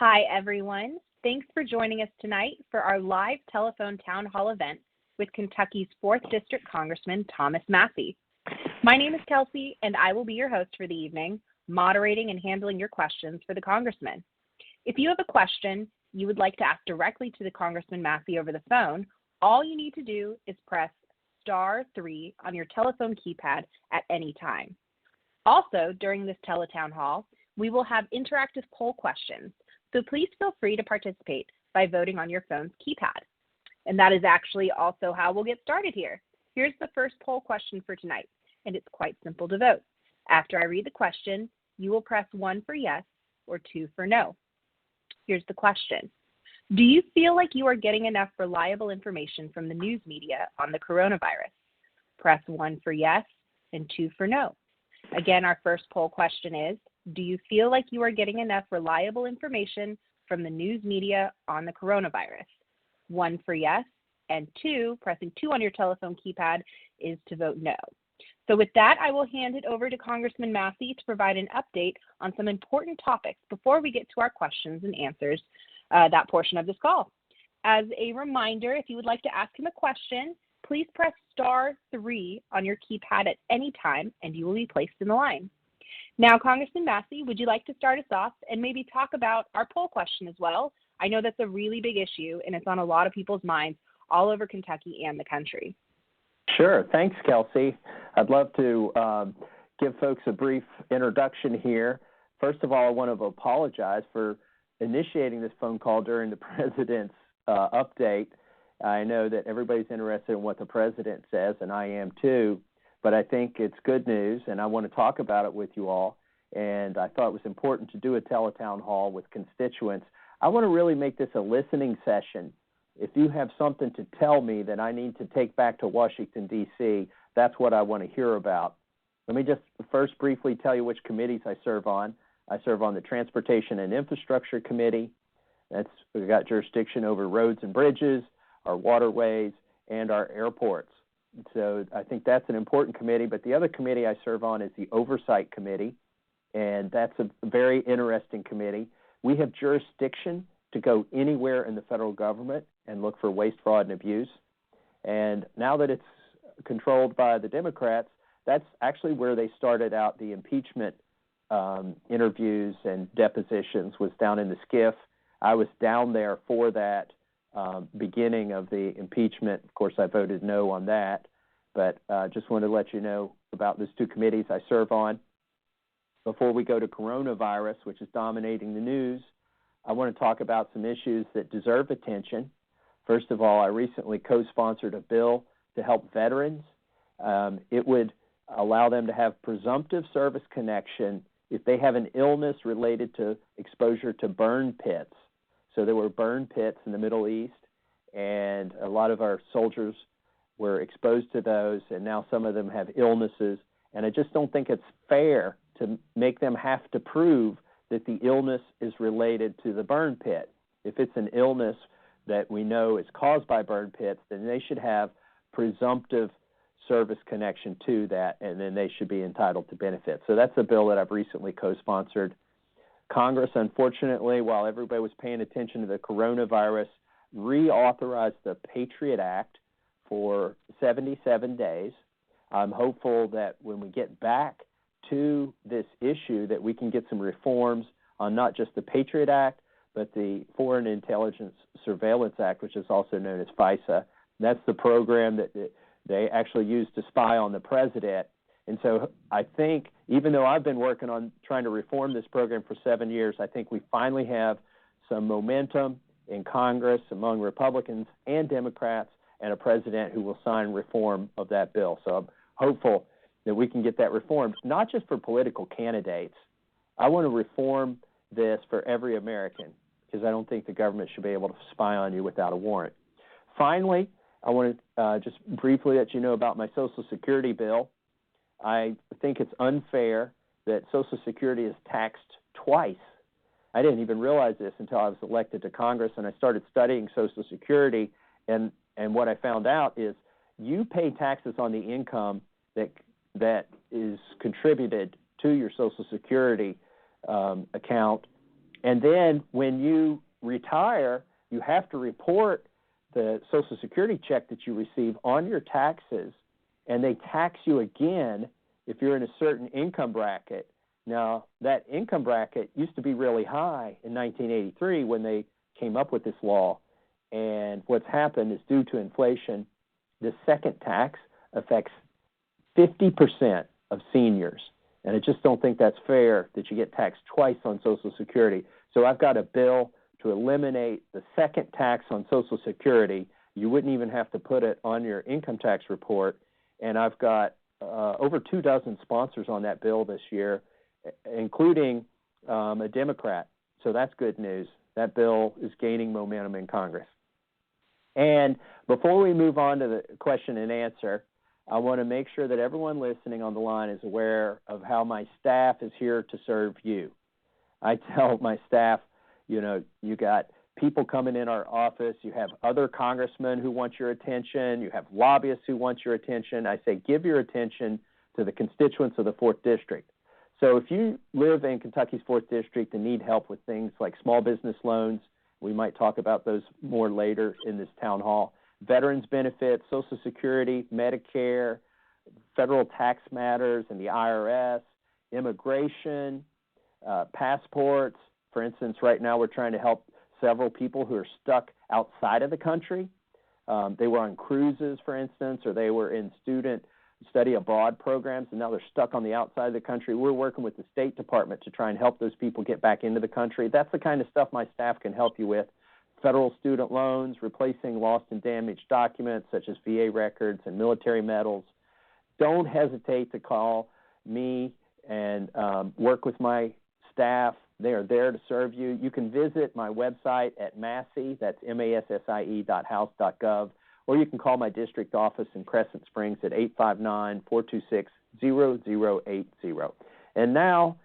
Hi, everyone. Thanks for joining us tonight for our live telephone town hall event with Kentucky's 4th District Congressman Thomas Massie. My name is Kelsey, and I will be your host for the evening, moderating and handling your questions for the Congressman. If you have a question you would like to ask directly to the Congressman Massie over the phone, all you need to do is press *3 on your telephone keypad at any time. Also, during this teletown hall, we will have interactive poll questions, so please feel free to participate by voting on your phone's keypad. And that is actually also how we'll get started here. Here's the first poll question for tonight, and it's quite simple to vote. After I read the question, you will press 1 for yes or 2 for no. Here's the question. Do you feel like you are getting enough reliable information from the news media on the coronavirus? Press 1 for yes and 2 for no. Again, our first poll question is, do you feel like you are getting enough reliable information from the news media on the coronavirus? 1 for yes, and 2, pressing 2 on your telephone keypad, is to vote no. So with that, I will hand it over to Congressman Massie to provide an update on some important topics before we get to our questions and answers, that portion of this call. As a reminder, if you would like to ask him a question, please press *3 on your keypad at any time, and you will be placed in the line. Now, Congressman Massie, would you like to start us off and maybe talk about our poll question as well? I know that's a really big issue, and it's on a lot of people's minds all over Kentucky and the country. Sure. Thanks, Kelsey. I'd love to give folks a brief introduction here. First of all, I want to apologize for initiating this phone call during the president's update. I know that everybody's interested in what the president says, and I am too, but I think it's good news, and I want to talk about it with you all. And I thought it was important to do a teletown hall with constituents. I want to really make this a listening session. If you have something to tell me that I need to take back to Washington, D.C., that's what I want to hear about. Let me just first briefly tell you which committees I serve on. I serve on the Transportation and Infrastructure Committee. We've got jurisdiction over roads and bridges, our waterways, and our airports. So I think that's an important committee. But the other committee I serve on is the Oversight Committee, and that's a very interesting committee. We have jurisdiction to go anywhere in the federal government and look for waste, fraud, and abuse. And now that it's controlled by the Democrats, that's actually where they started out the impeachment interviews and depositions, was down in the SCIF. I was down there for that beginning of the impeachment. Of course, I voted no on that, but just wanted to let you know about those two committees I serve on. Before we go to coronavirus, which is dominating the news, I want to talk about some issues that deserve attention. First of all, I recently co-sponsored a bill to help veterans. It would allow them to have presumptive service connection if they have an illness related to exposure to burn pits. So there were burn pits in the Middle East, and a lot of our soldiers were exposed to those, and now some of them have illnesses. And I just don't think it's fair to make them have to prove that the illness is related to the burn pit. If it's an illness that we know is caused by burn pits, then they should have presumptive service connection to that, and then they should be entitled to benefits. So that's a bill that I've recently co-sponsored. Congress, unfortunately, while everybody was paying attention to the coronavirus, reauthorized the Patriot Act for 77 days. I'm hopeful that when we get back to this issue that we can get some reforms on not just the Patriot Act, but the Foreign Intelligence Surveillance Act, which is also known as FISA. That's the program that they actually use to spy on the president. And so I think, even though I've been working on trying to reform this program for 7 years, I think we finally have some momentum in Congress among Republicans and Democrats, and a president who will sign reform of that bill. So I'm hopeful that we can get that reformed, not just for political candidates. I want to reform this for every American, because I don't think the government should be able to spy on you without a warrant. Finally, I want to just briefly let you know about my Social Security bill. I think it's unfair that Social Security is taxed twice. I didn't even realize this until I was elected to Congress, and I started studying Social Security, and what I found out is you pay taxes on the income that is contributed to your Social Security account And then when you retire, you have to report the Social Security check that you receive on your taxes, and they tax you again if you're in a certain income bracket. Now, that income bracket used to be really high in 1983 when they came up with this law, and what's happened is due to inflation, the second tax affects 50% of seniors, and I just don't think that's fair that you get taxed twice on Social Security. So I've got a bill to eliminate the second tax on Social Security. You wouldn't even have to put it on your income tax report, and I've got over 24 sponsors on that bill this year, including a Democrat. So that's good news. That bill is gaining momentum in Congress. And before we move on to the question and answer, I want to make sure that everyone listening on the line is aware of how my staff is here to serve you. I tell my staff, you got people coming in our office, you have other congressmen who want your attention, you have lobbyists who want your attention. I say give your attention to the constituents of the 4th District. So if you live in Kentucky's 4th District and need help with things like small business loans, we might talk about those more later in this town hall, veterans benefits, Social Security, Medicare, federal tax matters and the IRS, immigration, passports. For instance, right now we're trying to help several people who are stuck outside of the country. They were on cruises, for instance, or they were in student study abroad programs, and now they're stuck on the outside of the country. We're working with the State Department to try and help those people get back into the country. That's the kind of stuff my staff can help you with. Federal student loans, replacing lost and damaged documents such as VA records and military medals. Don't hesitate to call me and work with my staff. They are there to serve you. You can visit my website at Massie, that's massie.house.gov, or you can call my district office in Crescent Springs at 859-426-0080. And now,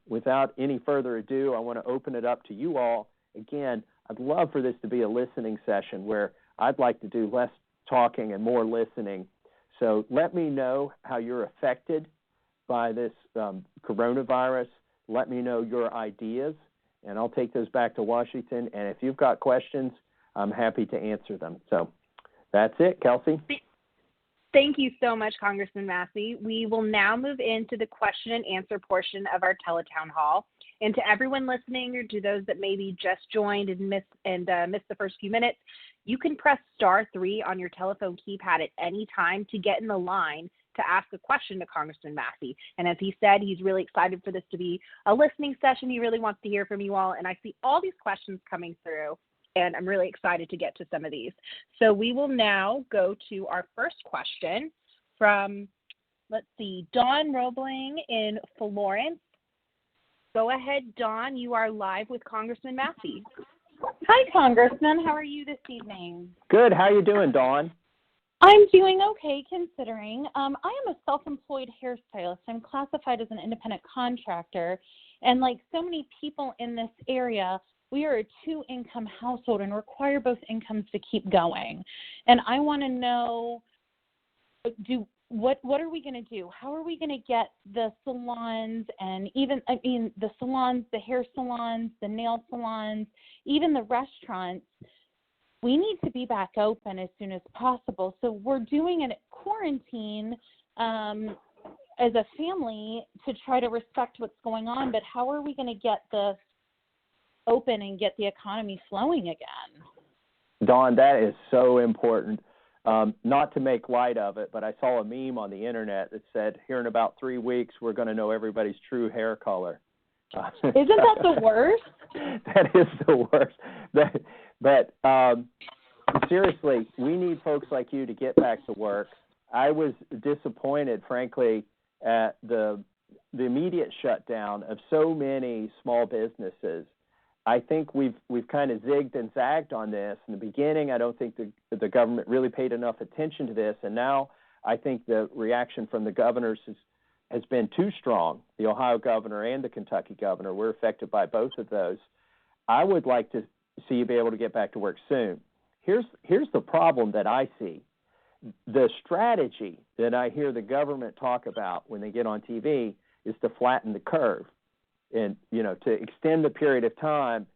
without any further ado, I want to open it up to you all. Again, I'd love for this to be a listening session where I'd like to do less talking and more listening. So let me know how you're affected by this coronavirus. Let me know your ideas, and I'll take those back to Washington. And if you've got questions, I'm happy to answer them. So that's it, Kelsey. Thank you so much, Congressman Massie. We will now move into the question and answer portion of our teletown hall. And to everyone listening, or to those that maybe just joined and missed the first few minutes, you can press *3 on your telephone keypad at any time to get in the line to ask a question to Congressman Massie. And as he said, he's really excited for this to be a listening session. He really wants to hear from you all. And I see all these questions coming through, and I'm really excited to get to some of these. So we will now go to our first question from, Dawn Roebling in Florence. Go ahead, Dawn. You are live with Congressman Massie. Hi, Congressman. How are you this evening? Good. How are you doing, Dawn? I'm doing okay, considering. I am a self-employed hairstylist. I'm classified as an independent contractor. And like so many people in this area, we are a 2-income household and require both incomes to keep going. And I want to know, what are we going to do? How are we going to get the salons and the salons, the hair salons, the nail salons, even the restaurants? We need to be back open as soon as possible. So we're doing a quarantine as a family to try to respect what's going on. But how are we going to get this open and get the economy flowing again? Dawn, that is so important. Not to make light of it, but I saw a meme on the internet that said, here in about 3 weeks, we're going to know everybody's true hair color. Isn't that the worst? That is the worst. But seriously, we need folks like you to get back to work. I was disappointed, frankly, at the immediate shutdown of so many small businesses. I think we've kind of zigged and zagged on this. In the beginning, I don't think the government really paid enough attention to this, and now I think the reaction from the governors has been too strong. The Ohio governor and the Kentucky governor were affected by both of those. I would like to see you be able to get back to work soon. Here's the problem that I see. The strategy that I hear the government talk about when they get on TV is to flatten the curve. and to extend the period of time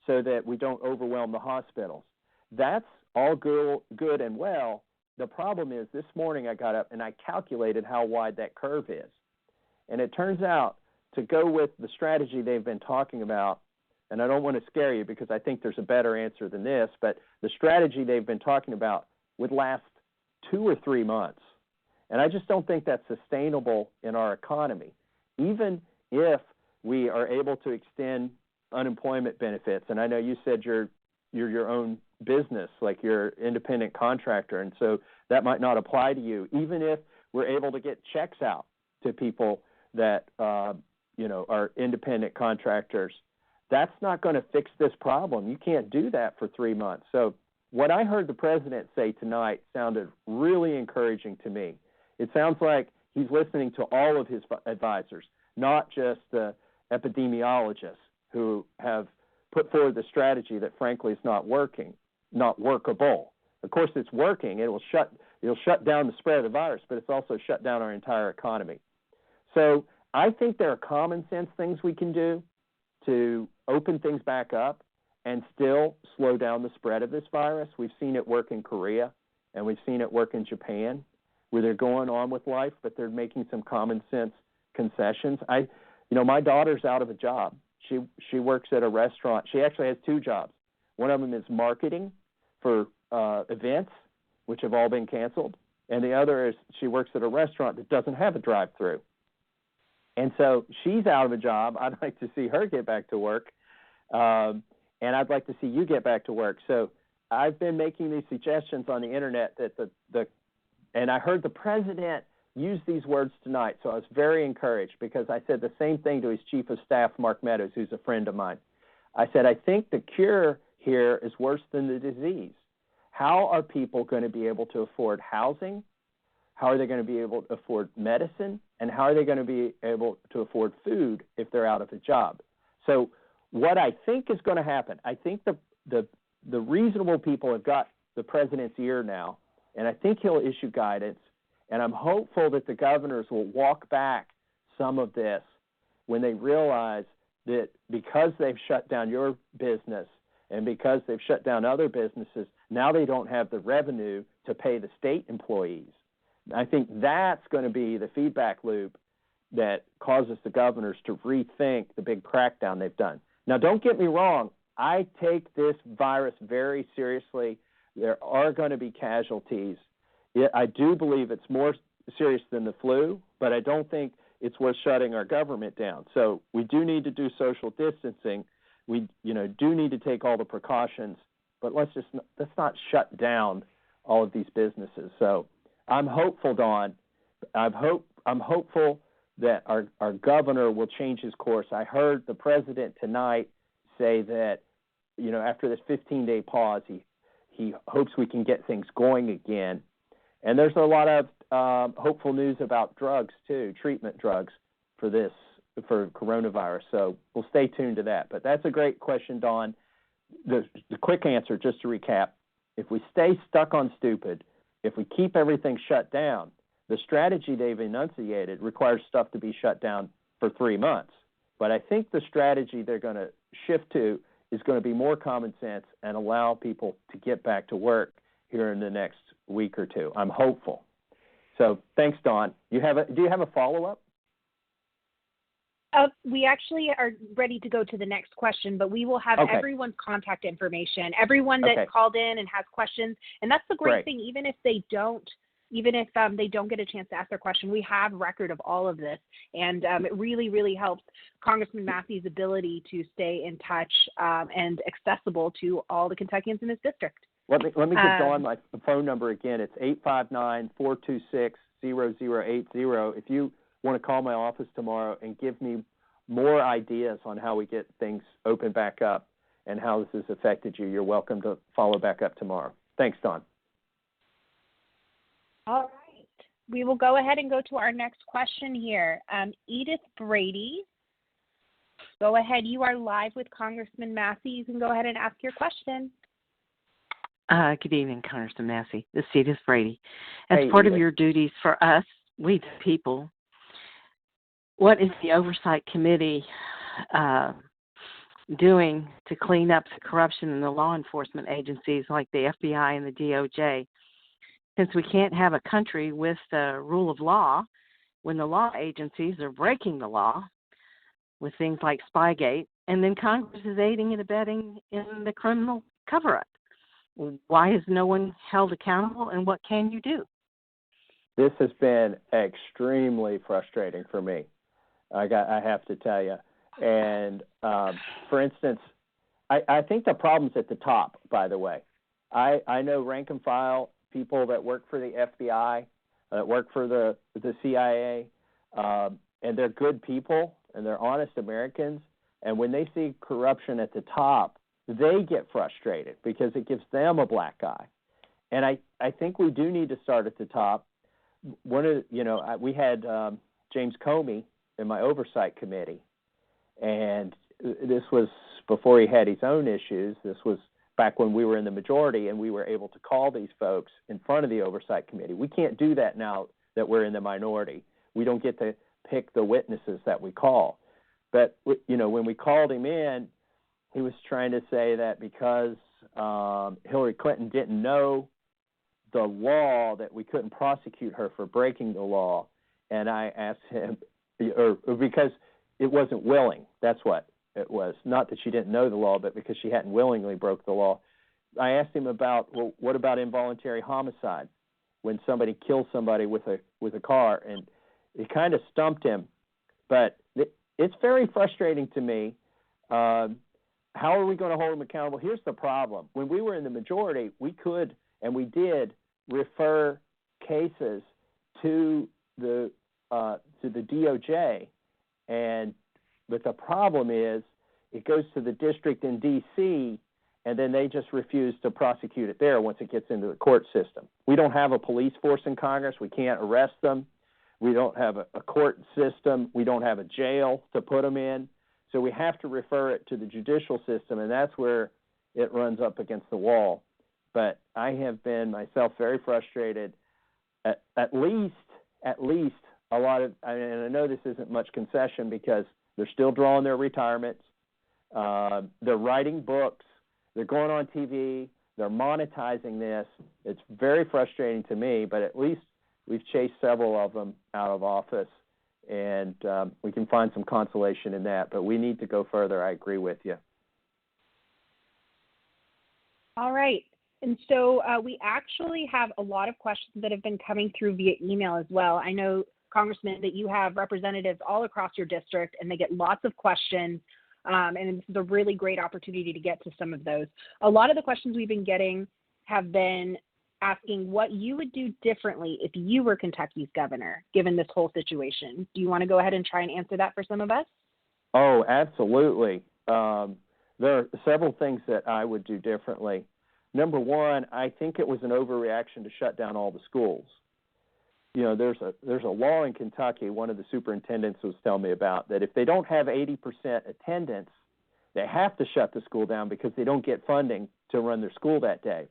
so that we don't overwhelm the hospitals. That's all good and well. The problem is this morning I got up and I calculated how wide that curve is. And it turns out to go with the strategy they've been talking about, and I don't want to scare you because I think there's a better answer than this, but the strategy they've been talking about would last 2 or 3 months. And I just don't think that's sustainable in our economy. Even if we are able to extend unemployment benefits, and I know you said you're your own business, like you're an independent contractor, and so that might not apply to you. Even if we're able to get checks out to people that are independent contractors, that's not going to fix this problem. You can't do that for 3 months. So what I heard the president say tonight sounded really encouraging to me. It sounds like he's listening to all of his advisors, not just the epidemiologists who have put forward the strategy that frankly is not workable. Of course, it's working. It'll shut down the spread of the virus, but it's also shut down our entire economy. So I think there are common sense things we can do to open things back up and still slow down the spread of this virus. We've seen it work in Korea, and we've seen it work in Japan, where they're going on with life, but they're making some common sense concessions. My daughter's out of a job. She works at a restaurant. She actually has 2 jobs. One of them is marketing for events, which have all been canceled, and the other is she works at a restaurant that doesn't have a drive-through. And so she's out of a job. I'd like to see her get back to work, and I'd like to see you get back to work. So I've been making these suggestions on the internet that and I heard the president use these words tonight, so I was very encouraged because I said the same thing to his chief of staff, Mark Meadows, who's a friend of mine. I said, I think the cure here is worse than the disease. How are people going to be able to afford housing? How are they going to be able to afford medicine? And how are they going to be able to afford food if they're out of a job? So what I think is going to happen, I think the reasonable people have got the president's ear now, and I think he'll issue guidance, and I'm hopeful that the governors will walk back some of this when they realize that because they've shut down your business and because they've shut down other businesses, now they don't have the revenue to pay the state employees. I think that's going to be the feedback loop that causes the governors to rethink the big crackdown they've done. Now, don't get me wrong. I take this virus very seriously. There are going to be casualties. I do believe it's more serious than the flu, but I don't think it's worth shutting our government down. So we do need to do social distancing. We do need to take all the precautions, but let's not shut down all of these businesses. So I'm hopeful, Dawn. I'm hopeful that our governor will change his course. I heard the president tonight say that, after this 15-day pause, he hopes we can get things going again. And there's a lot of hopeful news about drugs, too, treatment drugs for coronavirus. So we'll stay tuned to that. But that's a great question, Dawn. The quick answer, just to recap, if we stay stuck on stupid, if we keep everything shut down, the strategy they've enunciated requires stuff to be shut down for 3 months. But I think the strategy they're going to shift to is going to be more common sense and allow people to get back to work here in the next week or two. I'm hopeful. So thanks, Dawn. Do you have a follow-up? We actually are ready to go to the next question, but we will have everyone's contact information, everyone that called in and has questions. And that's the great thing, even if they don't get a chance to ask their question, we have record of all of this. And it really, really helps Congressman Massie's ability to stay in touch and accessible to all the Kentuckians in his district. Let me give Dawn my phone number again. It's 859-426-0080. If you want to call my office tomorrow and give me more ideas on how we get things open back up and how this has affected you, you're welcome to follow back up tomorrow. Thanks, Dawn. All right. We will go ahead and go to our next question here. Edith Brady, go ahead. You are live with Congressman Massie. You can go ahead and ask your question. Good evening, Congressman Massie. This is Edith Brady. As part of your duties for us, we the people, what is the Oversight Committee doing to clean up the corruption in the law enforcement agencies like the FBI and the DOJ. Since we can't have a country with the rule of law when the law agencies are breaking the law with things like Spygate, and then Congress is aiding and abetting in the criminal cover-up. Why is no one held accountable, and what can you do? This has been extremely frustrating for me. I have to tell you. And for instance, I think the problem's at the top, by the way. I know rank and file people that work for the FBI, that work for the CIA, and they're good people and they're honest Americans. And when they see corruption at the top, they get frustrated because it gives them a black eye. And I think we do need to start at the top. We had James Comey in my oversight committee, and this was before he had his own issues. This was back when we were in the majority and we were able to call these folks in front of the oversight committee. We can't do that now that we're in the minority. We don't get to pick the witnesses that we call. But, when we called him in, he was trying to say that because Hillary Clinton didn't know the law, that we couldn't prosecute her for breaking the law. And I asked him, or because it wasn't willing. That's what it was. Not that she didn't know the law, but because she hadn't willingly broke the law. I asked him about, well, what about involuntary homicide, when somebody kills somebody with a car, and it kind of stumped him. But it's very frustrating to me. How are we going to hold them accountable? Here's the problem. When we were in the majority, we could, and we did, refer cases to the DOJ, but the problem is it goes to the district in D.C., and then they just refuse to prosecute it there once it gets into the court system. We don't have a police force in Congress. We can't arrest them. We don't have a court system. We don't have a jail to put them in. So we have to refer it to the judicial system, and that's where it runs up against the wall. But I have been myself very frustrated. At least a lot of, and I know this isn't much concession because they're still drawing their retirements. They're writing books. They're going on TV. They're monetizing this. It's very frustrating to me, but at least we've chased several of them out of office, and we can find some consolation in that. But we need to go further. I agree with you. All right. And so we actually have a lot of questions that have been coming through via email as well. I know, Congressman, that you have representatives all across your district, and they get lots of questions, and this is a really great opportunity to get to some of those. A lot of the questions we've been getting have been asking what you would do differently if you were Kentucky's governor, given this whole situation. Do you want to go ahead and try and answer that for some of us? Oh, absolutely. There are several things that I would do differently. Number one, I think it was an overreaction to shut down all the schools. There's a law in Kentucky, one of the superintendents was telling me about, that if they don't have 80% attendance, they have to shut the school down because they don't get funding to run their school that day.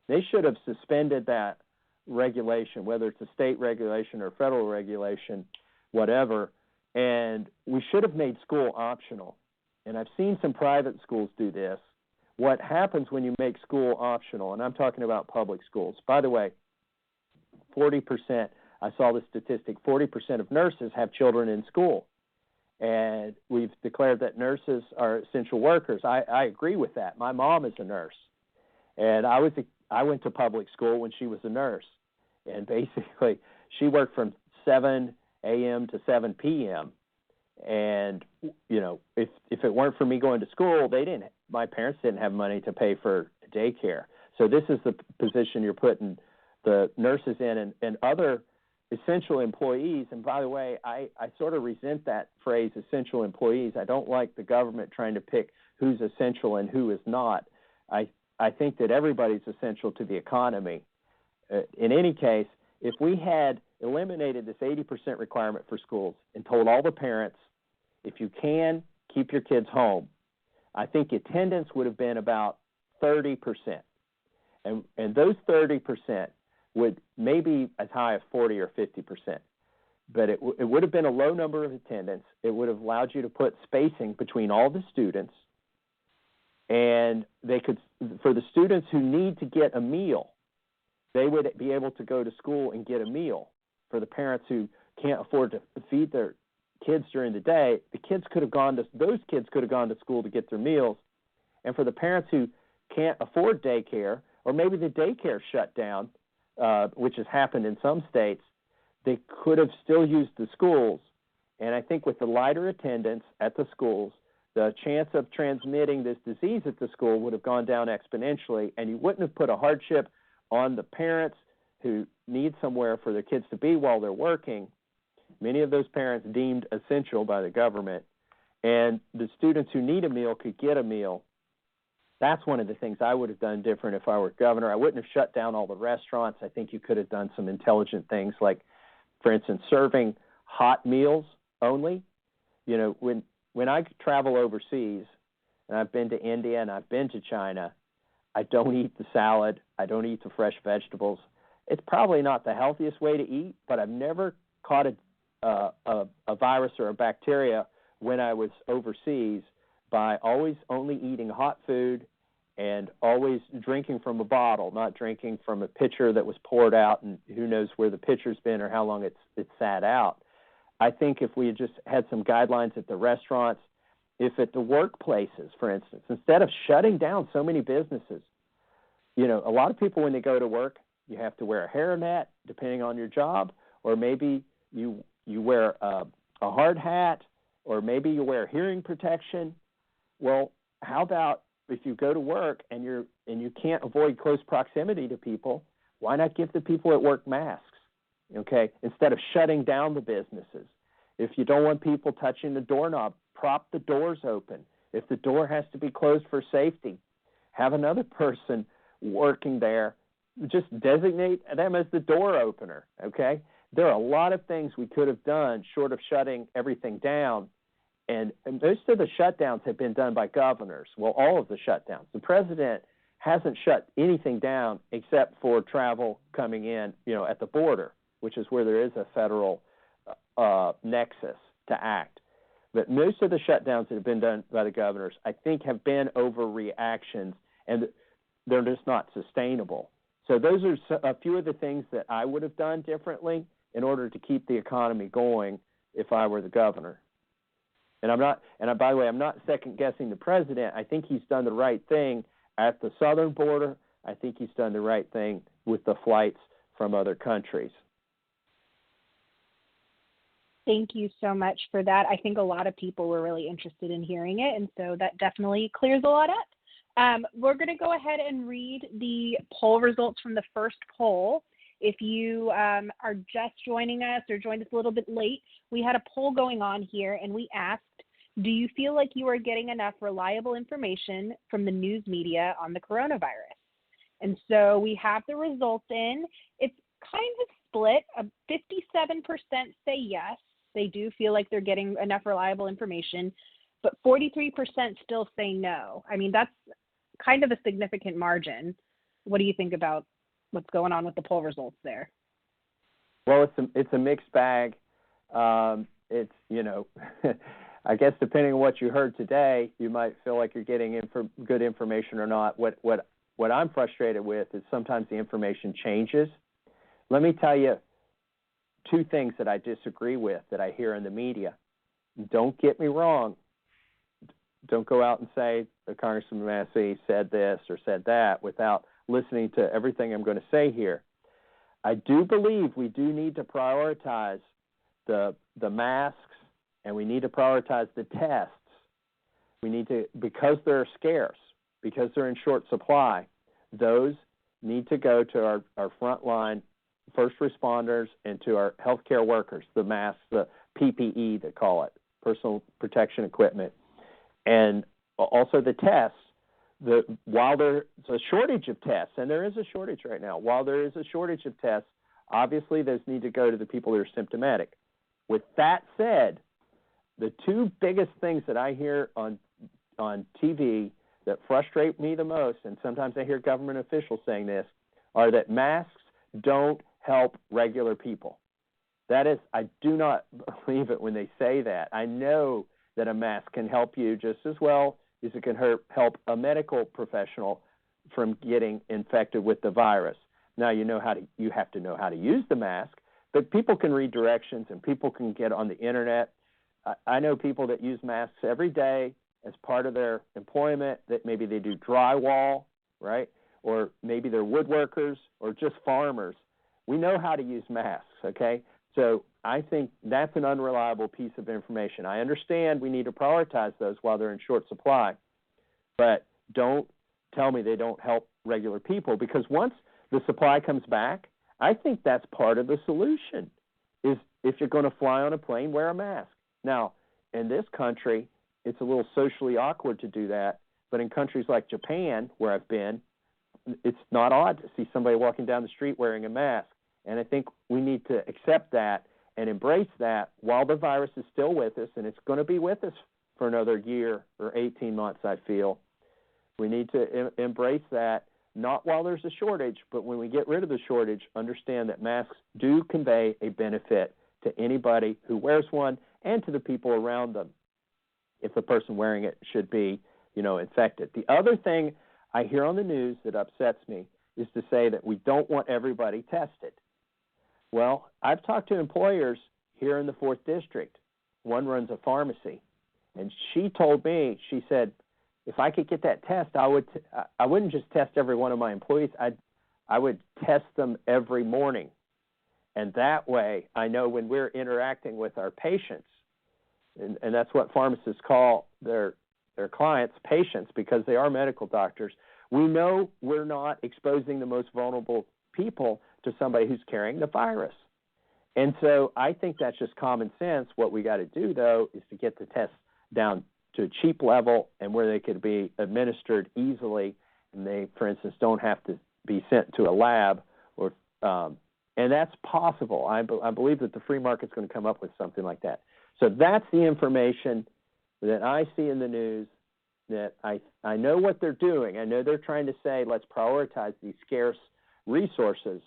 They should have suspended that regulation, whether it's a state regulation or federal regulation, whatever, and we should have made school optional. And I've seen some private schools do this. What happens when you make school optional, and I'm talking about public schools. By the way, 40%, I saw the statistic, 40% of nurses have children in school. And we've declared that nurses are essential workers. I agree with that. My mom is a nurse. And I went to public school when she was a nurse. And basically, she worked from 7 a.m. to 7 p.m. And, if it weren't for me going to school, my parents didn't have money to pay for daycare. So this is the position you're putting the nurses in and other essential employees. And by the way, I sort of resent that phrase, essential employees. I don't like the government trying to pick who's essential and who is not. I think that everybody's essential to the economy. In any case, if we had eliminated this 80% requirement for schools and told all the parents, if you can, keep your kids home, I think attendance would have been about 30%. And those 30% would maybe as high as 40 or 50%. but it would have been a low number of attendance. It would have allowed you to put spacing between all the students, and they could, for the students who need to get a meal, they would be able to go to school and get a meal. For the parents who can't afford to feed their kids during the day, those kids could have gone to school to get their meals. And for the parents who can't afford daycare, or maybe the daycare shut down, which has happened in some states, they could have still used the schools. And I think with the lighter attendance at the schools, the chance of transmitting this disease at the school would have gone down exponentially, and you wouldn't have put a hardship on the parents who need somewhere for their kids to be while they're working, many of those parents deemed essential by the government, and the students who need a meal could get a meal. That's one of the things I would have done different if I were governor. I wouldn't have shut down all the restaurants. I think you could have done some intelligent things like, for instance, serving hot meals only. You know, when I travel overseas, and I've been to India and I've been to China, I don't eat the salad. I don't eat the fresh vegetables. It's probably not the healthiest way to eat, but I've never caught a virus or a bacteria when I was overseas by always only eating hot food and always drinking from a bottle, not drinking from a pitcher that was poured out and who knows where the pitcher's been or how long it's sat out. I think if we had just had some guidelines at the restaurants, if at the workplaces, for instance, instead of shutting down so many businesses, you know, a lot of people when they go to work, you have to wear a hairnet depending on your job, or maybe you wear a hard hat, or maybe you wear hearing protection. Well, how about if you go to work and you can't avoid close proximity to people, why not give the people at work masks, okay, instead of shutting down the businesses? If you don't want people touching the doorknob, prop the doors open. If the door has to be closed for safety, have another person working there. Just designate them as the door opener, okay? There are a lot of things we could have done short of shutting everything down, and most of the shutdowns have been done by governors. Well, all of the shutdowns. The president hasn't shut anything down except for travel coming in, you know, at the border, which is where there is a federal nexus to act. But most of the shutdowns that have been done by the governors, I think, have been overreactions, and they're just not sustainable. So those are a few of the things that I would have done differently in order to keep the economy going if I were the governor. And by the way, I'm not second guessing the president. I think he's done the right thing at the southern border. I think he's done the right thing with the flights from other countries. Thank you so much for that. I think a lot of people were really interested in hearing it, and so that definitely clears a lot up. We're going to go ahead and read the poll results from the first poll. If you are just joining us or joined us a little bit late, we had a poll going on here, and we asked, do you feel like you are getting enough reliable information from the news media on the coronavirus? And so we have the results in. It's kind of split. 57% say yes, they do feel like they're getting enough reliable information, but 43% still say no. I mean, that's kind of a significant margin. What do you think about what's going on with the poll results there? Well, it's a mixed bag. It's, you know, I guess depending on what you heard today, you might feel like you're getting good information or not. What I'm frustrated with is sometimes the information changes. Let me tell you two things that I disagree with that I hear in the media. Don't get me wrong. Don't go out and say the Congressman Massie said this or said that without listening to everything I'm going to say here. I do believe we do need to prioritize the masks, and we need to prioritize the tests. We need to, because they're scarce, because they're in short supply, those need to go to our frontline first responders and to our healthcare workers, the masks, the PPE, they call it, personal protection equipment, and also the tests. While there's a shortage of tests, and there is a shortage right now, while there is a shortage of tests, obviously those need to go to the people that are symptomatic. With that said, the two biggest things that I hear on TV that frustrate me the most, and sometimes I hear government officials saying this, are that masks don't help regular people. That is, I do not believe it when they say that. I know that a mask can help you just as well as it can help a medical professional from getting infected with the virus. Now you have to know how to use the mask, but people can read directions and people can get on the internet. I know people that use masks every day as part of their employment, that maybe they do drywall, right? Or maybe they're woodworkers or just farmers. We know how to use masks, okay? So I think that's an unreliable piece of information. I understand we need to prioritize those while they're in short supply, but don't tell me they don't help regular people, because once the supply comes back, I think that's part of the solution, is if you're going to fly on a plane, wear a mask. Now, in this country, it's a little socially awkward to do that, but in countries like Japan, where I've been, it's not odd to see somebody walking down the street wearing a mask. And I think we need to accept that and embrace that while the virus is still with us, and it's going to be with us for another year or 18 months, I feel. We need to embrace that, not while there's a shortage, but when we get rid of the shortage, understand that masks do convey a benefit to anybody who wears one and to the people around them if the person wearing it should be, infected. The other thing I hear on the news that upsets me is to say that we don't want everybody tested. Well, I've talked to employers here in the 4th District. One runs a pharmacy, and she told me, she said, if I could get that test, I wouldn't just test every one of my employees. I would test them every morning. And that way I know when we're interacting with our patients, and that's what pharmacists call their clients, patients, because they are medical doctors, we know we're not exposing the most vulnerable people to somebody who's carrying the virus. And so I think that's just common sense. What we got to do, though, is to get the tests down to a cheap level and where they could be administered easily, and they, for instance, don't have to be sent to a lab, or and that's possible. I believe that the free market's going to come up with something like that. So that's the information that I see in the news, that I know what they're doing. I know they're trying to say, let's prioritize these scarce resources,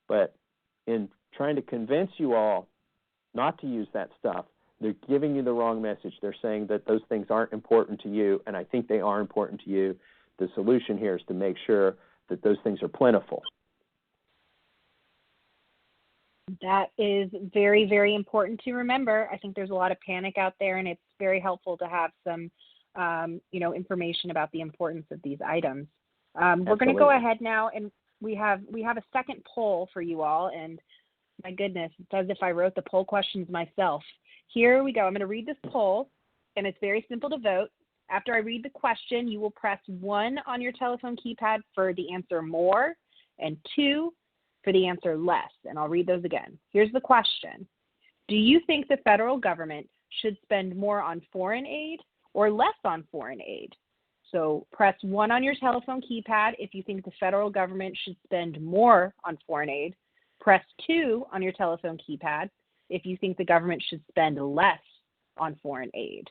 but in trying to convince you all not to use that stuff, they're giving you the wrong message. They're saying that those things aren't important to you, and I think they are important to you. The solution here is to make sure that those things are plentiful. That is very, very important to remember. I think there's a lot of panic out there, and it's very helpful to have some, information about the importance of these items. We're going to go ahead now, and we have a second poll for you all, and my goodness, it's as if I wrote the poll questions myself. Here we go. I'm going to read this poll, and it's very simple to vote. After I read the question, you will press 1 on your telephone keypad for the answer more, and 2 for the answer less. And I'll read those again. Here's the question. Do you think the federal government should spend more on foreign aid or less on foreign aid? So press 1 on your telephone keypad if you think the federal government should spend more on foreign aid. Press 2 on your telephone keypad if you think the government should spend less on foreign aid.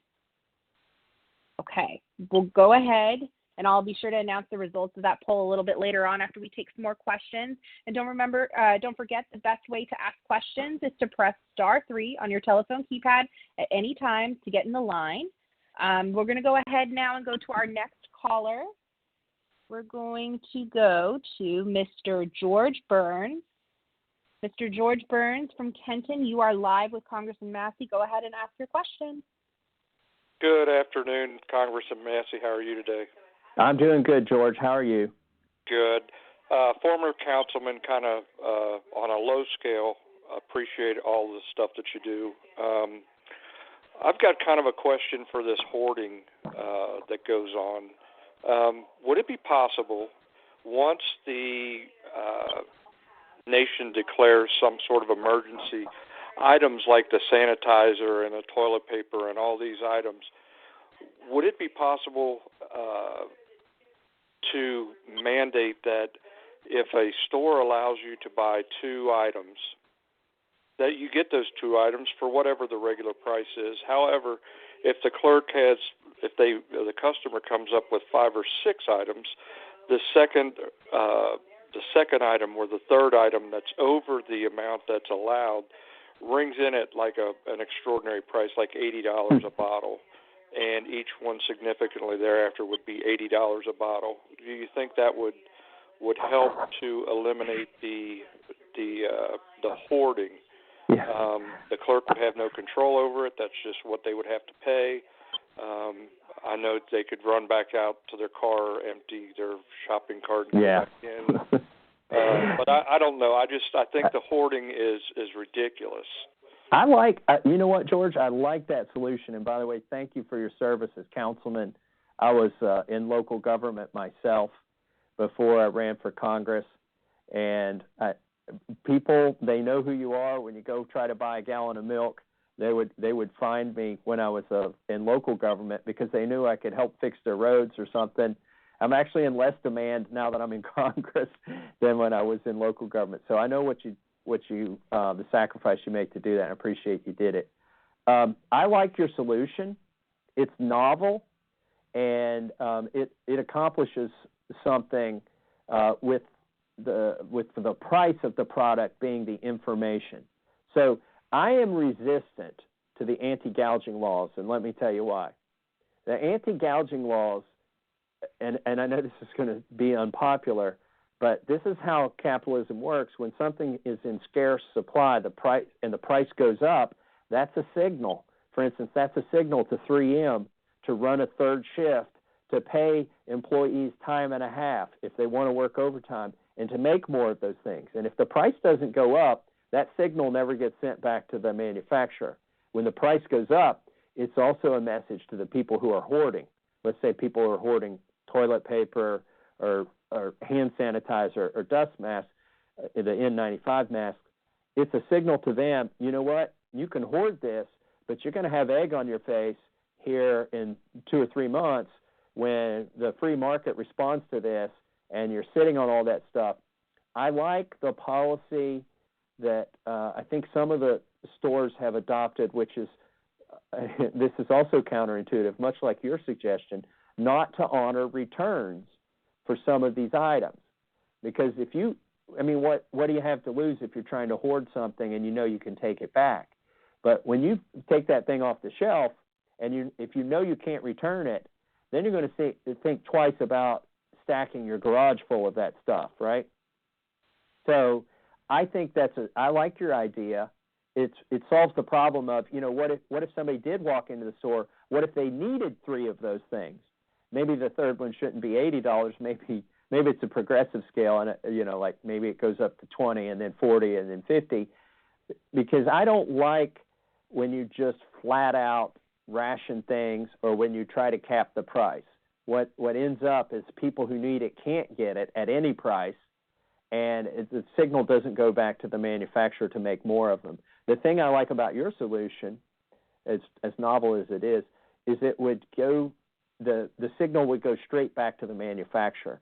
Okay, we'll go ahead, and I'll be sure to announce the results of that poll a little bit later on after we take some more questions. And don't forget, the best way to ask questions is to press *3 on your telephone keypad at any time to get in the line. We're going to go ahead now and go to our next caller. We're going to go to Mr. George Burns. Mr. George Burns from Kenton, you are live with Congressman Massie. Go ahead and ask your question. Good afternoon, Congressman Massie. How are you today? I'm doing good, George. How are you? Good. Former councilman, kind of on a low scale, appreciate all the stuff that you do. I've got kind of a question for this hoarding that goes on. Would it be possible, once the nation declares some sort of emergency, items like the sanitizer and the toilet paper and all these items, would it be possible to mandate that if a store allows you to buy 2 items, that you get those 2 items for whatever the regular price is? However, if the customer comes up with 5 or 6 items, the second item or the third item that's over the amount that's allowed rings in at like an extraordinary price, like $80 a bottle, and each one significantly thereafter would be $80 a bottle. Do you think that would help to eliminate the hoarding? Yeah. The clerk would have no control over it. That's just what they would have to pay. I know they could run back out to their car, empty their shopping cart, and go back in. But I don't know. I think the hoarding is ridiculous. I like, you know what, George? I like that solution. And by the way, thank you for your service as councilman. I was in local government myself before I ran for Congress, and people, they know who you are. When you go try to buy a gallon of milk, they would find me when I was in local government because they knew I could help fix their roads or something. I'm actually in less demand now that I'm in Congress than when I was in local government. So I know what you the sacrifice you make to do that. I appreciate you did it. I like your solution. It's novel, and it accomplishes something with the price of the product being the information. So I am resistant to the anti-gouging laws, and let me tell you why. The anti-gouging laws, and I know this is going to be unpopular, but this is how capitalism works. When something is in scarce supply, the price goes up, that's a signal. For instance, that's a signal to 3M to run a third shift, to pay employees time and a half if they want to work overtime, and to make more of those things. And if the price doesn't go up, that signal never gets sent back to the manufacturer. When the price goes up, it's also a message to the people who are hoarding. Let's say people are hoarding toilet paper or hand sanitizer or dust masks, the N95 masks. It's a signal to them, you know what, you can hoard this, but you're going to have egg on your face here in 2 or 3 months when the free market responds to this and you're sitting on all that stuff. I like the policy that I think some of the stores have adopted, which is, this is also counterintuitive, much like your suggestion, not to honor returns for some of these items. Because what do you have to lose if you're trying to hoard something and you know you can take it back? But when you take that thing off the shelf and if you know you can't return it, then you're going to think twice about stacking your garage full of that stuff, right? So I think I like your idea. It solves the problem of, what if somebody did walk into the store? What if they needed 3 of those things? Maybe the third one shouldn't be $80. Maybe it's a progressive scale, and like maybe it goes up to 20 and then 40 and then 50. Because I don't like when you just flat out ration things or when you try to cap the price. What ends up is people who need it can't get it at any price, and the signal doesn't go back to the manufacturer to make more of them. The thing I like about your solution, as novel as it is it would go, the signal would go straight back to the manufacturer.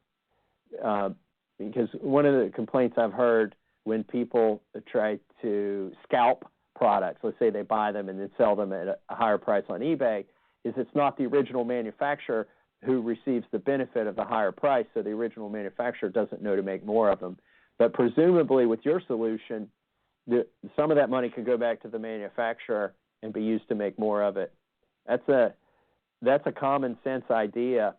Because one of the complaints I've heard when people try to scalp products, let's say they buy them and then sell them at a higher price on eBay, is it's not the original manufacturer who receives the benefit of the higher price, so the original manufacturer doesn't know to make more of them. But presumably with your solution, some of that money could go back to the manufacturer and be used to make more of it. That's a common sense idea.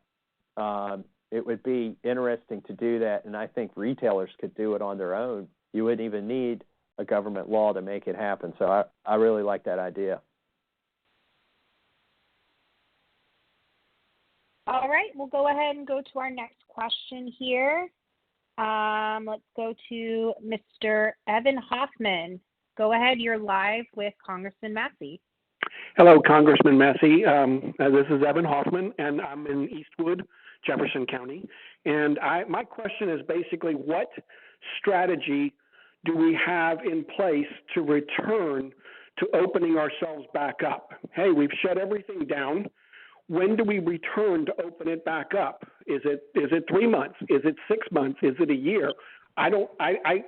It would be interesting to do that, and I think retailers could do it on their own. You wouldn't even need a government law to make it happen. So I really like that idea. All right, we'll go ahead and go to our next question here. Let's go to Mr. Evan Hoffman. Go ahead, you're live with Congressman Massie. Hello, Congressman Massie. This is Evan Hoffman, and I'm in Eastwood, Jefferson County. And my question is basically, what strategy do we have in place to return to opening ourselves back up? Hey, we've shut everything down. When do we return to open it back up? Is it 3 months? Is it 6 months? Is it a year?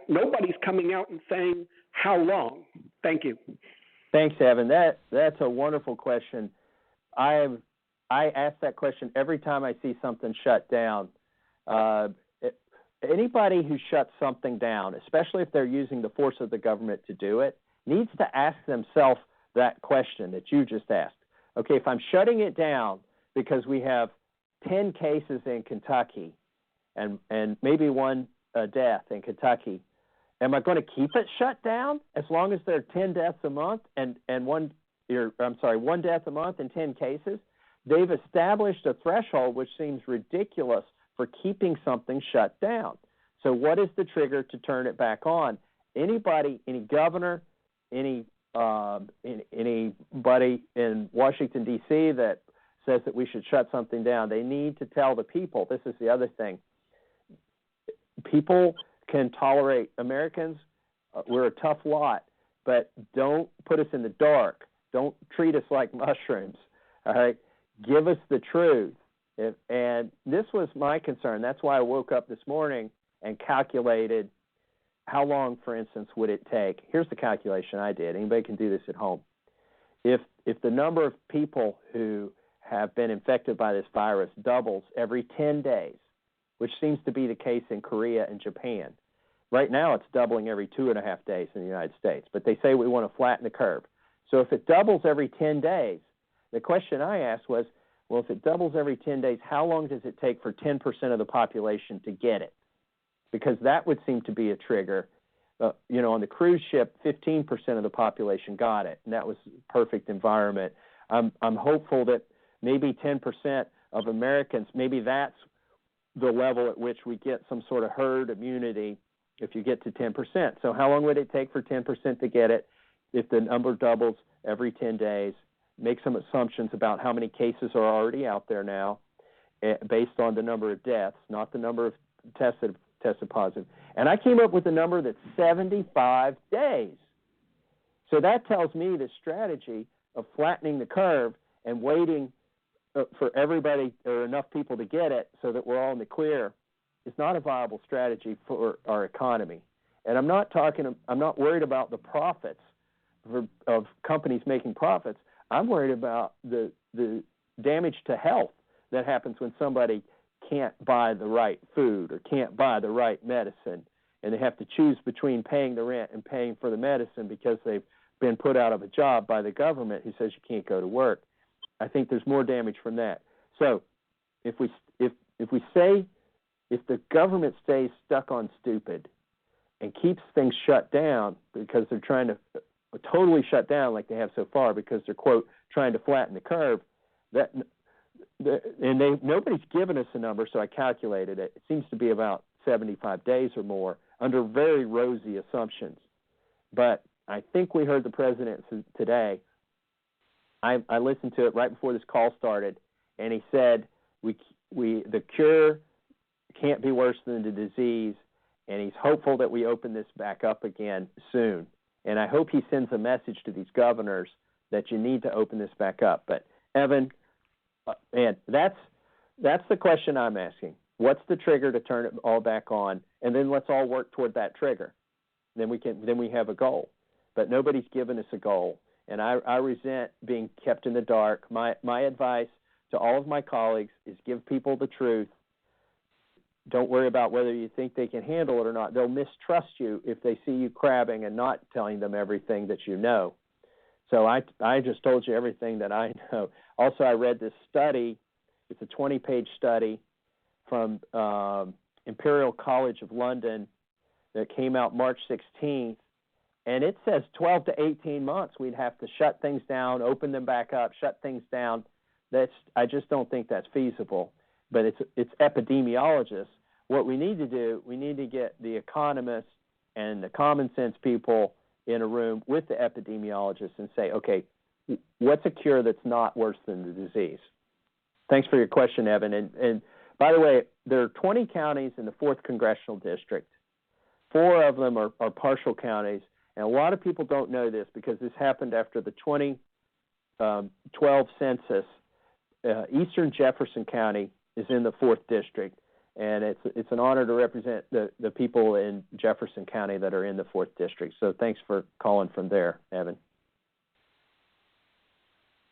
Nobody's coming out and saying how long. Thank you. Thanks, Evan. That's a wonderful question. I ask that question every time I see something shut down. Anybody who shuts something down, especially if they're using the force of the government to do it, needs to ask themselves that question that you just asked. Okay, if I'm shutting it down because we have 10 cases in Kentucky and maybe one death in Kentucky, am I going to keep it shut down as long as there are 10 deaths a month and one death a month and 10 cases? They've established a threshold which seems ridiculous for keeping something shut down. So what is the trigger to turn it back on? Anybody, any governor, anybody in Washington, D.C. that says that we should shut something down, they need to tell the people. This is the other thing. People can tolerate Americans. We're a tough lot, but don't put us in the dark. Don't treat us like mushrooms. All right? Give us the truth. And this was my concern. That's why I woke up this morning and calculated how long, for instance, would it take. Here's the calculation I did. Anybody can do this at home. If the number of people who have been infected by this virus doubles every 10 days, which seems to be the case in Korea and Japan. Right now it's doubling every 2.5 days in the United States, but they say we want to flatten the curve. So if it doubles every 10 days, the question I asked was, well, if it doubles every 10 days, how long does it take for 10% of the population to get it? Because that would seem to be a trigger. On the cruise ship, 15% of the population got it, and that was a perfect environment. I'm hopeful that maybe 10% of Americans, maybe that's the level at which we get some sort of herd immunity if you get to 10%. So how long would it take for 10% to get it if the number doubles every 10 days? Make some assumptions about how many cases are already out there now based on the number of deaths, not the number of tested positive. And I came up with a number that's 75 days. So that tells me the strategy of flattening the curve and waiting for everybody or enough people to get it so that we're all in the clear is not a viable strategy for our economy. And I'm not worried about the profits of companies making profits. I'm worried about the damage to health that happens when somebody can't buy the right food or can't buy the right medicine, and they have to choose between paying the rent and paying for the medicine because they've been put out of a job by the government who says you can't go to work. I think there's more damage from that. So if the government stays stuck on stupid and keeps things shut down because they're trying to totally shut down like they have so far because they're, quote, trying to flatten the curve, nobody's given us a number, so I calculated it. It seems to be about 75 days or more under very rosy assumptions. But I think we heard the president today. I listened to it right before this call started, and he said the cure can't be worse than the disease, and he's hopeful that we open this back up again soon. And I hope he sends a message to these governors that you need to open this back up. But Evan, and that's the question I'm asking. What's the trigger to turn it all back on? And then let's all work toward that trigger. Then we have a goal. But nobody's given us a goal, and I resent being kept in the dark. My advice to all of my colleagues is give people the truth. Don't worry about whether you think they can handle it or not. They'll mistrust you if they see you crabbing and not telling them everything that you know. So I just told you everything that I know. Also, I read this study. It's a 20-page study from Imperial College of London that came out March 16th, and it says 12 to 18 months we'd have to shut things down, open them back up, shut things down. I just don't think that's feasible. But it's epidemiologists. What we need to do, we need to get the economists and the common sense people in a room with the epidemiologists and say, okay, what's a cure that's not worse than the disease? Thanks for your question, Evan. And by the way, there are 20 counties in the 4th Congressional District. 4 of them are partial counties. And a lot of people don't know this because this happened after the 2012 census. Eastern Jefferson County is in the 4th District, and it's an honor to represent the people in Jefferson County that are in the 4th District. So thanks for calling from there, Evan.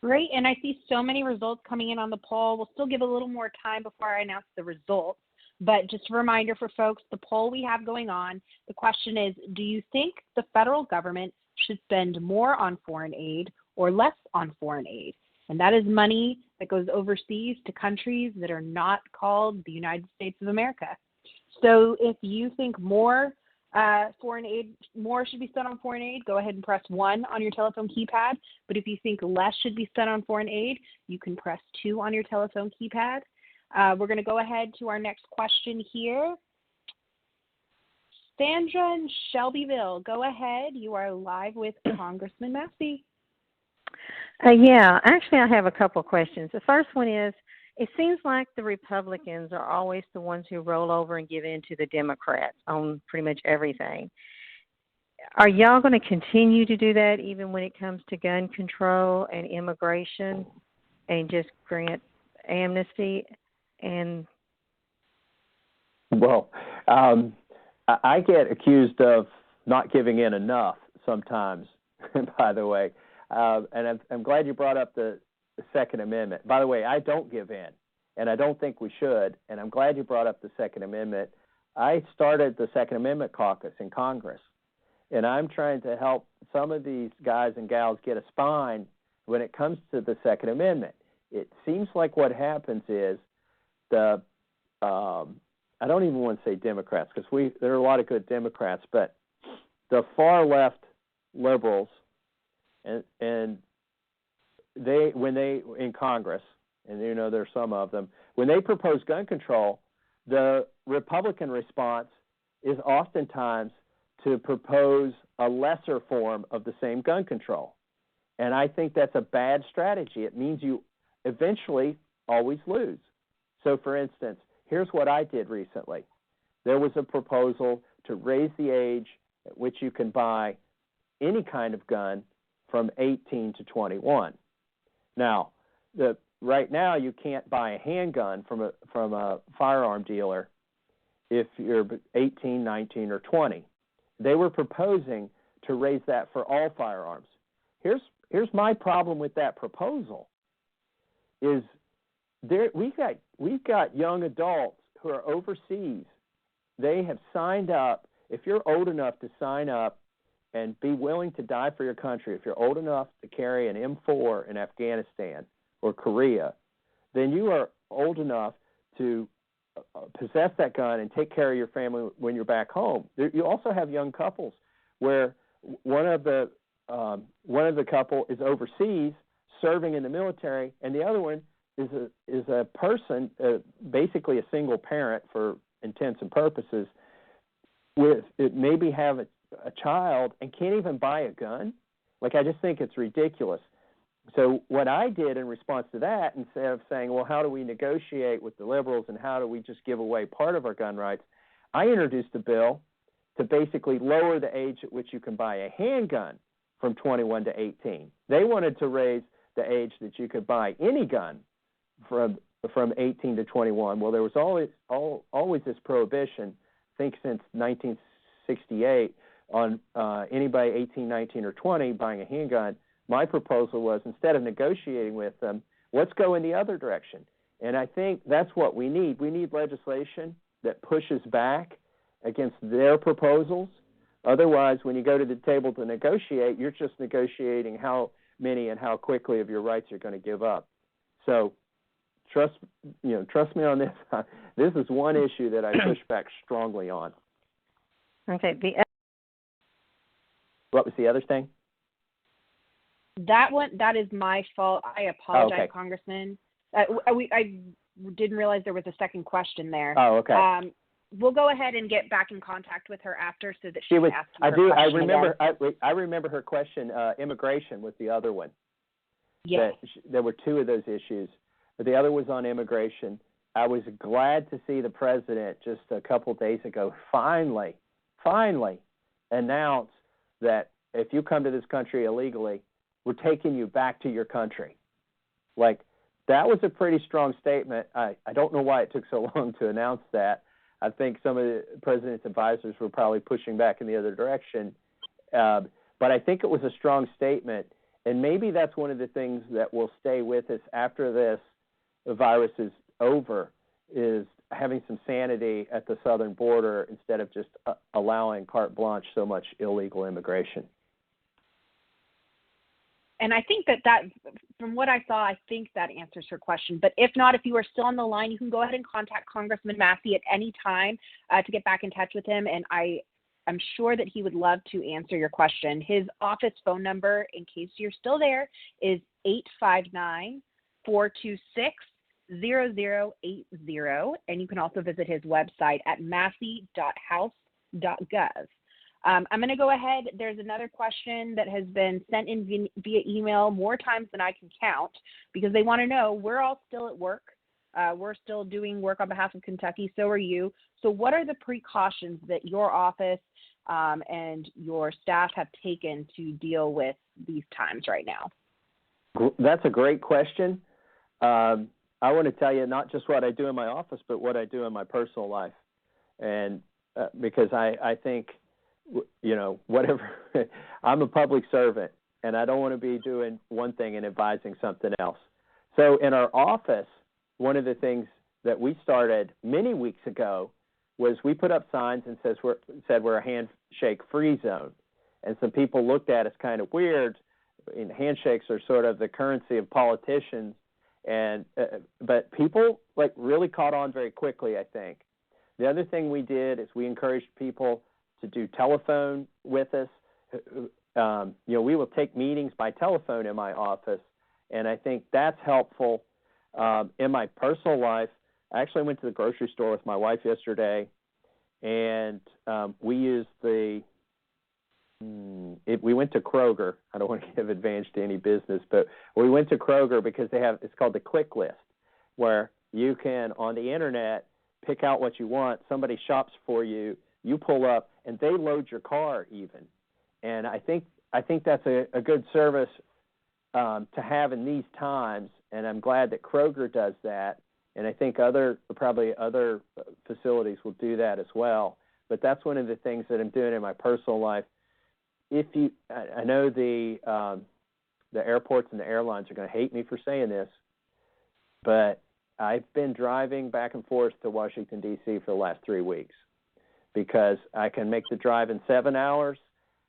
Great, and I see so many results coming in on the poll. We'll still give a little more time before I announce the results, but just a reminder for folks, the poll we have going on, the question is, do you think the federal government should spend more on foreign aid or less on foreign aid. And that is money that goes overseas to countries that are not called the United States of America. So if you think more should be spent on foreign aid, go ahead and press 1 on your telephone keypad. But if you think less should be spent on foreign aid, you can press 2 on your telephone keypad. We're going to go ahead to our next question here. Sandra in Shelbyville, go ahead. You are live with Congressman Massie. Yeah, actually I have a couple questions. The first one is, it seems like the Republicans are always the ones who roll over and give in to the Democrats on pretty much everything. Are y'all going to continue to do that even when it comes to gun control and immigration and just grant amnesty? And Well, I get accused of not giving in enough sometimes, by the way. And I'm glad you brought up the Second Amendment. By the way, I don't give in, and I don't think we should, and I'm glad you brought up the Second Amendment. I started the Second Amendment caucus in Congress, and I'm trying to help some of these guys and gals get a spine when it comes to the Second Amendment. It seems like what happens is I don't even want to say Democrats, because there are a lot of good Democrats, but the far left liberals and when they in Congress, and you know there's some of them, when they propose gun control, the Republican response is oftentimes to propose a lesser form of the same gun control. And I think that's a bad strategy. It means you eventually always lose. So, for instance, here's what I did recently. There was a proposal to raise the age at which you can buy any kind of gun from 18 to 21. Now, right now you can't buy a handgun from a firearm dealer if you're 18, 19, or 20. They were proposing to raise that for all firearms. Here's my problem with that proposal. Is we've got young adults who are overseas. They have signed up. If you're old enough to sign up and be willing to die for your country, if you're old enough to carry an M4 in Afghanistan or Korea, then you are old enough to possess that gun and take care of your family when you're back home. You also have young couples where one of the couple is overseas serving in the military, and the other one is a person, basically a single parent for intents and purposes, with it maybe have a child and can't even buy a gun. Like, I just think it's ridiculous. So what I did in response to that, instead of saying, well, how do we negotiate with the liberals and how do we just give away part of our gun rights, I introduced a bill to basically lower the age at which you can buy a handgun from 21 to 18. They wanted to raise the age that you could buy any gun from 18 to 21. Well, there was always this prohibition, I think since 1968, on anybody 18, 19, or 20 buying a handgun. My proposal was, instead of negotiating with them, let's go in the other direction. And I think that's what we need. We need legislation that pushes back against their proposals. Otherwise, when you go to the table to negotiate, you're just negotiating how many and how quickly of your rights you're going to give up. So trust me on this. This is one issue that I push back strongly on. okay, What was the other thing? That is my fault. I apologize, okay. Congressman. I didn't realize there was a second question there. Oh, okay. We'll go ahead and get back in contact with her after so that she can ask you her question again. I remember her question. Immigration was the other one. Yes. There were two of those issues. But the other was on immigration. I was glad to see the president just a couple days ago finally announce that if you come to this country illegally, we're taking you back to your country. Like, that was a pretty strong statement. I don't know why it took so long to announce that. I think some of the president's advisors were probably pushing back in the other direction. But I think it was a strong statement. And maybe that's one of the things that will stay with us after this virus is over, is having some sanity at the southern border instead of just allowing carte blanche so much illegal immigration. And I think that from what I saw, I think that answers her question. But if not, if you are still on the line, you can go ahead and contact Congressman Massie at any time to get back in touch with him. And I'm sure that he would love to answer your question. His office phone number, in case you're still there, is 859-426-0080. And you can also visit his website at massey.house.gov. I'm going to go ahead. There's another question that has been sent in via email more times than I can count, because they want to know, we're all still at work. We're still doing work on behalf of Kentucky. So are you. So what are the precautions that your office and your staff have taken to deal with these times right now? That's a great question. I want to tell you not just what I do in my office, but what I do in my personal life. And because I think, whatever, I'm a public servant, and I don't want to be doing one thing and advising something else. So in our office, one of the things that we started many weeks ago was we put up signs and said we're a handshake-free zone. And some people looked at us kind of weird. Handshakes are sort of the currency of politicians, but people really caught on very quickly, I think. The other thing we did is we encouraged people to do telephone with us. We will take meetings by telephone in my office, and I think that's helpful. In my personal life, I actually went to the grocery store with my wife yesterday, and we used we went to Kroger. I don't want to give advantage to any business, but we went to Kroger because it's called the Click List, where you can, on the internet, pick out what you want. Somebody shops for you. You pull up, and they load your car even. And I think that's a good service to have in these times, and I'm glad that Kroger does that. And I think probably other facilities will do that as well. But that's one of the things that I'm doing in my personal life. I know the airports and the airlines are going to hate me for saying this, but I've been driving back and forth to Washington, D.C. for the last 3 weeks, because I can make the drive in 7 hours,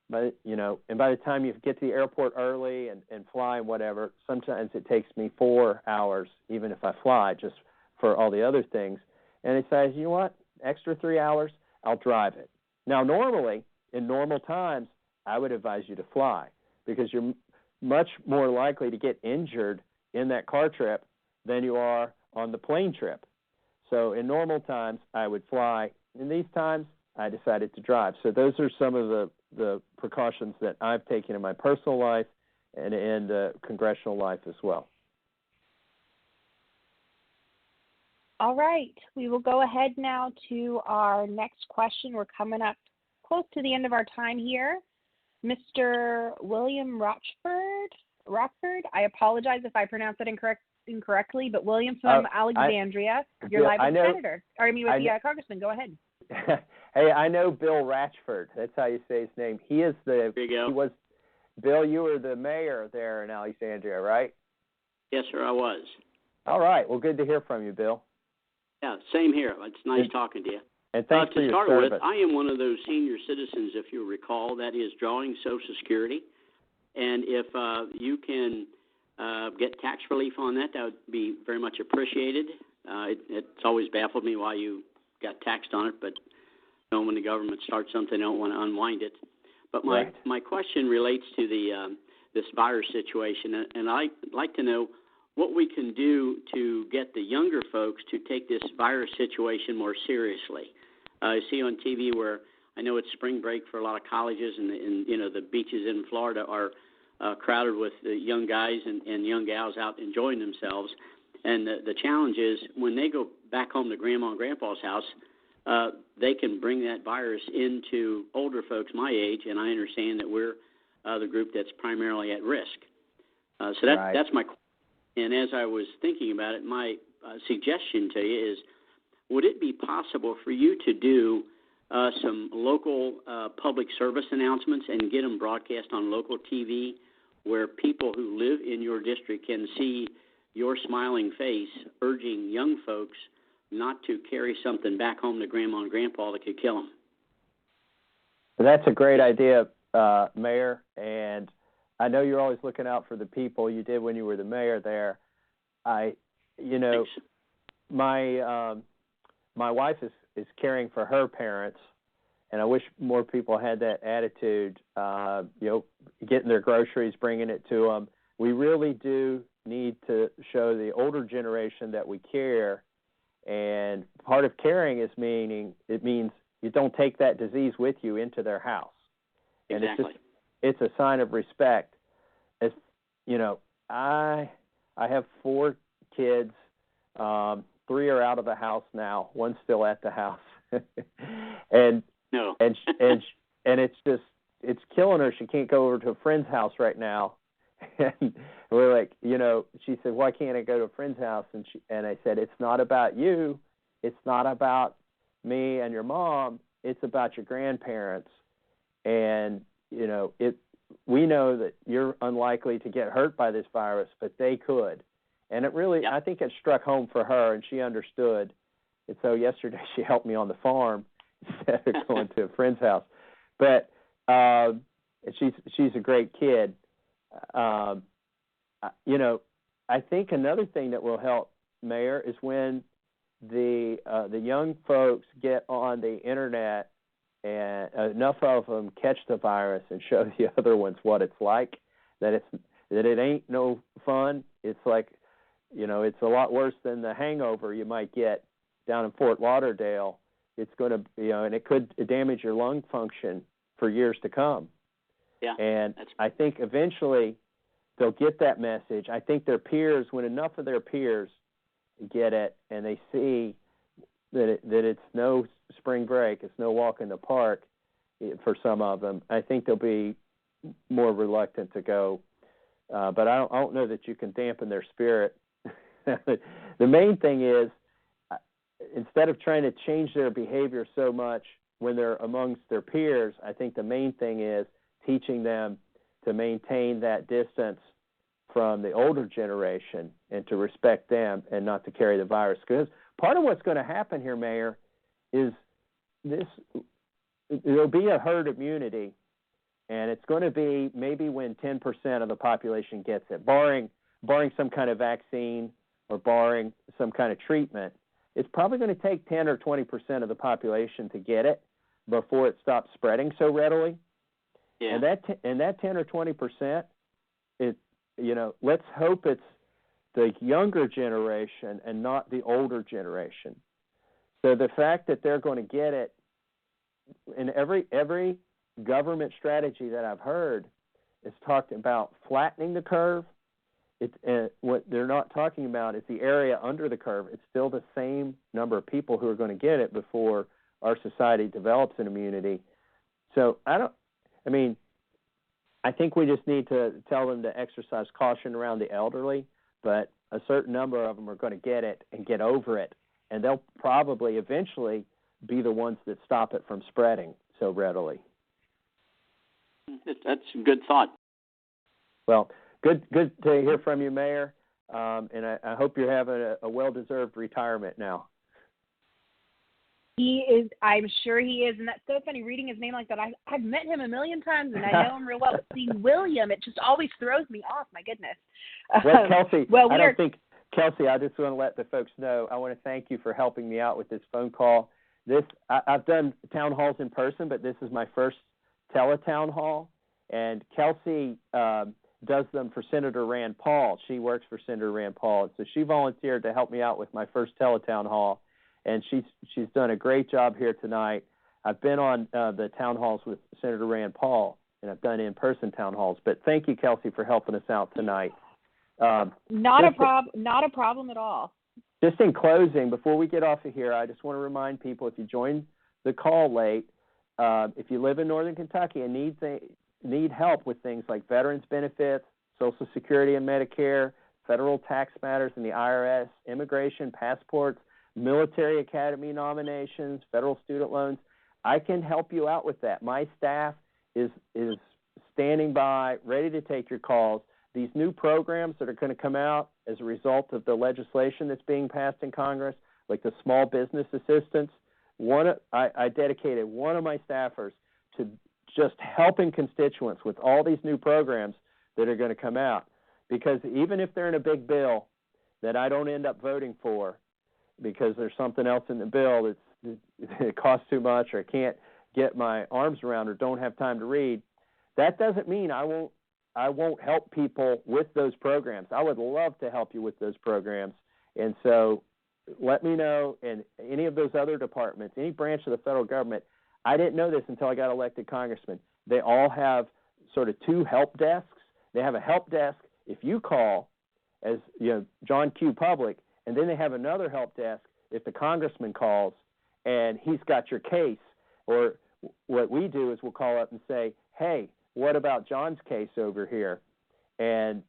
but and by the time you get to the airport early and fly and whatever, sometimes it takes me 4 hours, even if I fly, just for all the other things. And it says, you know what, extra 3 hours, I'll drive it. Now, normally, in normal times, I would advise you to fly, because you're much more likely to get injured in that car trip than you are on the plane trip. So in normal times, I would fly. In these times, I decided to drive. So those are some of the precautions that I've taken in my personal life and in the congressional life as well. All right. We will go ahead now to our next question. We're coming up close to the end of our time here. Mr. William Rochford, I apologize if I pronounced that incorrectly, but William from Alexandria, you're live with the senator. The congressman. Go ahead. Hey, I know Bill Ratchford. That's how you say his name. He is There you go. Bill, you were the mayor there in Alexandria, right? Yes, sir, I was. All right. Well, good to hear from you, Bill. Yeah, same here. It's nice talking to you. And thanks for your service. To start with, I am one of those senior citizens, if you recall, that is drawing Social Security. And if you can get tax relief on that, that would be very much appreciated. It's always baffled me why you got taxed on it, but when the government starts something, they don't want to unwind it. But my question relates to this virus situation, and I'd like to know what we can do to get the younger folks to take this virus situation more seriously. I see on TV where I know it's spring break for a lot of colleges, and the beaches in Florida are crowded with the young guys and young gals out enjoying themselves. And the challenge is when they go back home to Grandma and Grandpa's house, they can bring that virus into older folks my age, and I understand that we're the group that's primarily at risk. That's my question. And as I was thinking about it, my suggestion to you is, would it be possible for you to do some local public service announcements and get them broadcast on local TV where people who live in your district can see your smiling face urging young folks not to carry something back home to Grandma and Grandpa that could kill them? That's a great idea, Mayor, and I know you're always looking out for the people. You did when you were the mayor there. My wife is caring for her parents, and I wish more people had that attitude. Getting their groceries, bringing it to them. We really do need to show the older generation that we care. And part of caring means you don't take that disease with you into their house. And exactly. It's a sign of respect. As you know, I have 4 kids. 3 are out of the house now. One's still at the house, and it's killing her. She can't go over to a friend's house right now. And we're like, she said, why can't I go to a friend's house? And I said, it's not about you. It's not about me and your mom. It's about your grandparents. And, we know that you're unlikely to get hurt by this virus, but they could. And it really, I think it struck home for her, and she understood. And so yesterday she helped me on the farm instead of going to a friend's house. But she's a great kid. I think another thing that will help, Mayor, is when the young folks get on the internet and enough of them catch the virus and show the other ones what it's like, that it ain't no fun. It's like, it's a lot worse than the hangover you might get down in Fort Lauderdale. It's going to, and it could damage your lung function for years to come. Yeah, and I think eventually they'll get that message. I think their peers, when enough of their peers get it and they see that it's no spring break, it's no walk in the park for some of them, I think they'll be more reluctant to go. But I don't know that you can dampen their spirit. The main thing is, instead of trying to change their behavior so much when they're amongst their peers, I think the main thing is teaching them to maintain that distance from the older generation and to respect them and not to carry the virus. Because part of what's going to happen here, Mayor, is there'll be a herd immunity, and it's going to be maybe when 10% of the population gets it, barring some kind of vaccine or barring some kind of treatment. It's probably going to take 10 or 20% of the population to get it before it stops spreading so readily. Yeah. And that 10 or 20%, let's hope it's the younger generation and not the older generation. So the fact that they're going to get it, in every government strategy that I've heard is talked about flattening the curve. What they're not talking about is the area under the curve. It's still the same number of people who are going to get it before our society develops an immunity. So I think we just need to tell them to exercise caution around the elderly, but a certain number of them are going to get it and get over it, and they'll probably eventually be the ones that stop it from spreading so readily. That's a good thought. Well, good to hear from you, Mayor, and I hope you're having a well-deserved retirement now. He is. I'm sure he is, and that's so funny reading his name like that. I've met him a million times, and I know him real well. But seeing William, it just always throws me off. My goodness. Well, Kelsey, Kelsey, I just want to let the folks know. I want to thank you for helping me out with this phone call. I've done town halls in person, but this is my first teletown hall, and Kelsey does them for Senator Rand Paul. She works for Senator Rand Paul, and so she volunteered to help me out with my first teletown hall. And she's done a great job here tonight. I've been on the town halls with Senator Rand Paul, and I've done in-person town halls. But thank you, Kelsey, for helping us out tonight. Not a problem at all. Just in closing, before we get off of here, I just want to remind people, if you joined the call late, if you live in Northern Kentucky and need help with things like veterans benefits, Social Security and Medicare, federal tax matters in the IRS, immigration, passports, military academy nominations, federal student loans, I can help you out with that. My staff is standing by, ready to take your calls. These new programs that are going to come out as a result of the legislation that's being passed in Congress, like the small business assistance, I dedicated one of my staffers to just helping constituents with all these new programs that are going to come out. Because even if they're in a big bill that I don't end up voting for because there's something else in the bill that it costs too much or I can't get my arms around or don't have time to read, that doesn't mean I won't help people with those programs. I would love to help you with those programs. And so let me know, and any of those other departments, any branch of the federal government, I didn't know this until I got elected congressman. They all have sort of two help desks. They have a help desk if you call as John Q. Public, and then they have another help desk if the congressman calls and he's got your case. Or what we do is we'll call up and say, hey, what about John's case over here? And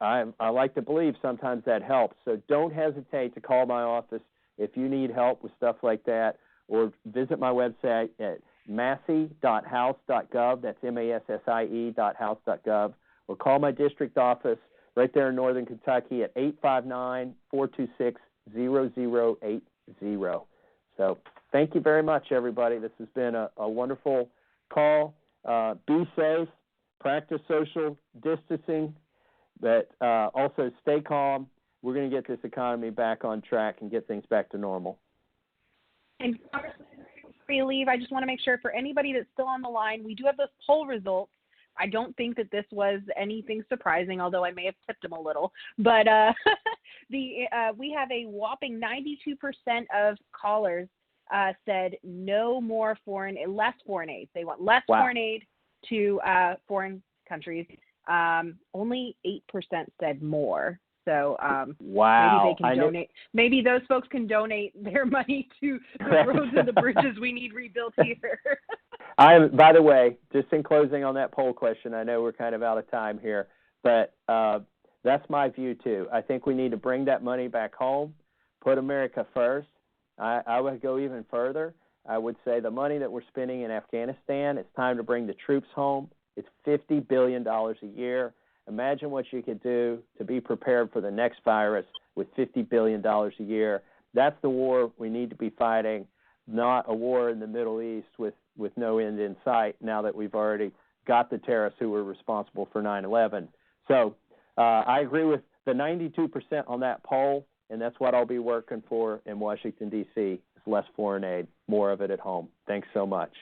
I like to believe sometimes that helps. So don't hesitate to call my office if you need help with stuff like that, or visit my website at massie.house.gov. That's massie.house.gov. Or call my district office right there in Northern Kentucky at 859-426-0080. So thank you very much, everybody. This has been a wonderful call. Be safe, practice social distancing, but also stay calm. We're going to get this economy back on track and get things back to normal. And before you leave, I just want to make sure for anybody that's still on the line, we do have those poll results. I don't think that this was anything surprising, although I may have tipped them a little. But we have a whopping 92% of callers said no more less foreign aid. They want less foreign aid to foreign countries. Only 8% said more. So maybe they can donate. Maybe those folks can donate their money to the roads and the bridges we need rebuilt here. By the way, just in closing on that poll question, I know we're kind of out of time here, but that's my view too. I think we need to bring that money back home, put America first. I would go even further. I would say the money that we're spending in Afghanistan, it's time to bring the troops home. It's $50 billion a year. Imagine what you could do to be prepared for the next virus with $50 billion a year. That's the war we need to be fighting, not a war in the Middle East with no end in sight now that we've already got the terrorists who were responsible for 9/11. So I agree with the 92% on that poll, and that's what I'll be working for in Washington, D.C. is less foreign aid, more of it at home. Thanks so much.